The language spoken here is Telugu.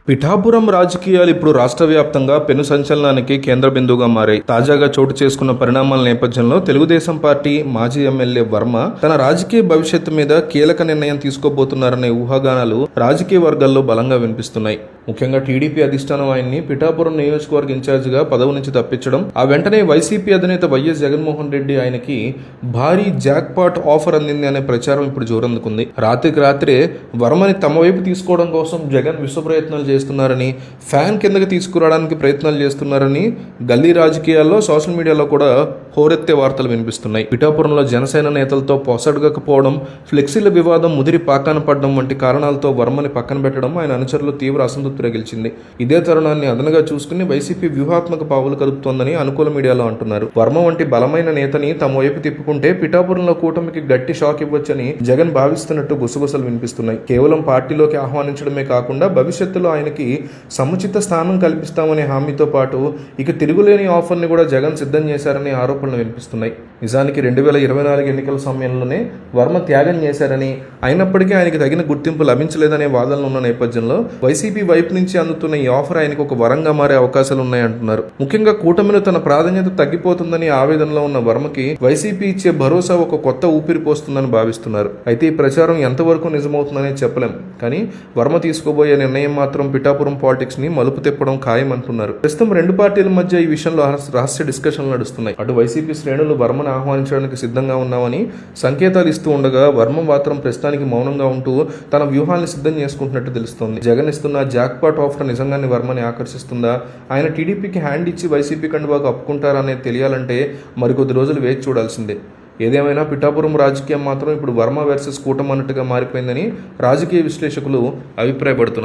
పిఠాపురం రాజకీయాలు ఇప్పుడు రాష్ట్ర వ్యాప్తంగా పెను సంచలనానికి కేంద్ర బిందువుగా మారాయి. తాజాగా చోటు చేసుకున్న పరిణామాల నేపథ్యంలో తెలుగుదేశం పార్టీ మాజీ ఎమ్మెల్యే వర్మ తన రాజకీయ భవిష్యత్తు మీద కీలక నిర్ణయం తీసుకోబోతున్నారనే ఊహాగానాలు రాజకీయ వర్గాల్లో బలంగా వినిపిస్తున్నాయి. ముఖ్యంగా టీడీపీ అధిష్టానం ఆయన్ని పిఠాపురం నియోజకవర్గ ఇన్ఛార్జిగా పదవి నుంచి తప్పించడం, ఆ వెంటనే వైసీపీ అధినేత వైఎస్ జగన్మోహన్ రెడ్డి ఆయనకి భారీ జాక్పాట్ ఆఫర్ అందింది అనే ప్రచారం ఇప్పుడు జోరందుకుంది. రాత్రికి రాత్రే వర్మని తమ వైపు తీసుకోవడం కోసం జగన్ విశ్వ ప్రయత్నాలు చేస్తున్నారని, ఫ్యాన్ కిందకి తీసుకురావడానికి ప్రయత్నాలు చేస్తున్నారని గల్లీ రాజకీయాల్లో, సోషల్ మీడియాలో కూడా హోరెత్తే వార్తలు వినిపిస్తున్నాయి. పిఠాపురంలో జనసేన నేతలతో పొసడగకపోవడం, ఫ్లెక్సీల వివాదం ముదిరి పాకాన పడడం వంటి కారణాలతో వర్మని పక్కన పెట్టడం ఆయన అనుచరులు తీవ్ర అసంతృప్తి రగిల్చింది. ఇదే తరుణాన్ని అదనగా చూసుకుని వైసీపీ వ్యూహాత్మక పావులు కలుపుతోందని అనుకూల మీడియాలో అంటున్నారు. వర్మ వంటి బలమైన నేతని తమ వైపు తిప్పుకుంటే పిఠాపురంలో కూటమికి గట్టి షాక్ ఇవ్వొచ్చని జగన్ భావిస్తున్నట్టు గుసగుసలు వినిపిస్తున్నాయి. కేవలం పార్టీలోకి ఆహ్వానించడమే కాకుండా భవిష్యత్తులో ఆయనకి సముచిత స్థానం కల్పిస్తామనే హామీతో పాటు ఇక తిరుగులేని ఆఫర్ని కూడా జగన్ సిద్ధం చేశారనే ఆరోపణలు వినిపిస్తున్నాయి. నిజానికి 2024 ఎన్నికల సమయంలోనే వర్మ త్యాగం చేశారని, అయినప్పటికీ ఆయనకి తగిన గుర్తింపు లభించలేదనే వాదనలు ఉన్న నేపథ్యంలో వైసీపీ వైపు నుంచి అందుతున్న ఈ ఆఫర్ ఆయనకు ఒక వరంగా మారే అవకాశాలు ఉన్నాయంటున్నారు. ముఖ్యంగా కూటమిలో తన ప్రాధాన్యత తగ్గిపోతుందని ఆవేదనలో ఉన్న వర్మకి వైసీపీ ఇచ్చే భరోసా ఒక కొత్త ఊపిరి పోస్తుందని భావిస్తున్నారు. అయితే ఈ ప్రచారం ఎంతవరకు నిజమవుతుందనే చెప్పలేం. కానీ వర్మ తీసుకోబోయే నిర్ణయం మాత్రం పిఠాపురం పాలిటిక్స్ ని మలుపు తిప్పడం ఖాయం అంటున్నారు. ప్రస్తుతం రెండు పార్టీల మధ్య ఈ విషయంలో రహస్య డిస్కషన్లు నడుస్తున్నాయి. అటు వైసీపీ శ్రేణులు వర్మను ఆహ్వానించడానికి సిద్ధంగా ఉన్నామని సంకేతాలు ఇస్తూ ఉండగా, వర్మ మాత్రం ప్రస్తుతానికి మౌనంగా ఉంటూ తన వ్యూహాన్ని సిద్ధం చేసుకుంటున్నట్టు తెలుస్తోంది. జగన్ ఇస్తున్న జాక్పాట్ ఆఫర్ నిజంగానే వర్మని ఆకర్షిస్తుందా? ఆయన టీడీపీకి హ్యాండ్ ఇచ్చి వైసీపీ కండువాకు అప్పుకుంటారా అనేది తెలియాలంటే మరికొద్ది రోజులు వేచి చూడాల్సిందే. ఏదేమైనా పిఠాపురం రాజకీయం మాత్రం ఇప్పుడు వర్మ వర్సెస్ కూటమి అన్నట్టుగా మారిపోయిందని రాజకీయ విశ్లేషకులు అభిప్రాయపడుతున్నారు.